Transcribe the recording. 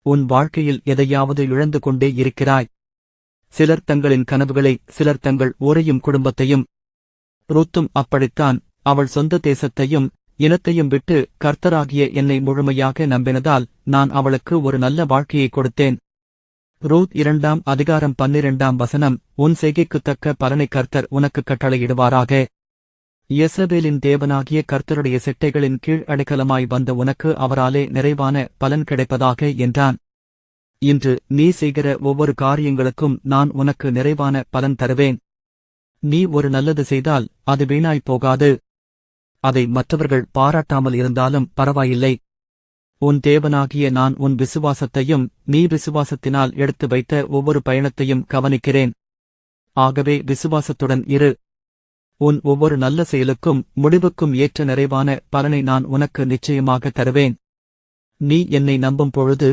உன் வாழ்க்கையில் எதையாவது இழந்து கொண்டே இருக்கிறாய். சிலர் தங்களின் கனவுகளை, சிலர் தங்கள் ஊரையும் குடும்பத்தையும். ரூத்தும் அப்படித்தான். அவள் சொந்த தேசத்தையும் இனத்தையும் விட்டு கர்த்தராகிய என்னை முழுமையாக நம்பினதால் நான் அவளுக்கு ஒரு நல்ல வாழ்க்கையை கொடுத்தேன். ரூத் 2:12 உன் செய்கைக்குத் தக்க பலனை கர்த்தர் உனக்கு கட்டளையிடுவாராக. யெஸ்ரபேலின் தேவனாகிய கர்த்தருடைய செட்டைகளின் கீழ் அடைக்கலமாய் வந்த உனக்கு அவராலே நிறைவான பலன் கிடைப்பதாக என்றான். இன்று நீ செய்கிற ஒவ்வொரு காரியங்களுக்கும் நான் உனக்கு நிறைவான பலன் தருவேன். நீ ஒரு நல்லது செய்தால் அது வீணாய்ப் போகாது. அதை மற்றவர்கள் பாராட்டாமல் இருந்தாலும் பரவாயில்லை. உன் தேவனாகிய நான் உன் விசுவாசத்தையும் நீ விசுவாசத்தினால் எடுத்து வைத்த ஒவ்வொரு பயணத்தையும் கவனிக்கிறேன். ஆகவே விசுவாசத்துடன் இரு. உன் ஒவ்வொரு நல்ல செயலுக்கும் முடிவுக்கும் ஏற்ற நிறைவான பலனை நான் உனக்கு நிச்சயமாக தருவேன். நீ என்னை நம்பும் பொழுது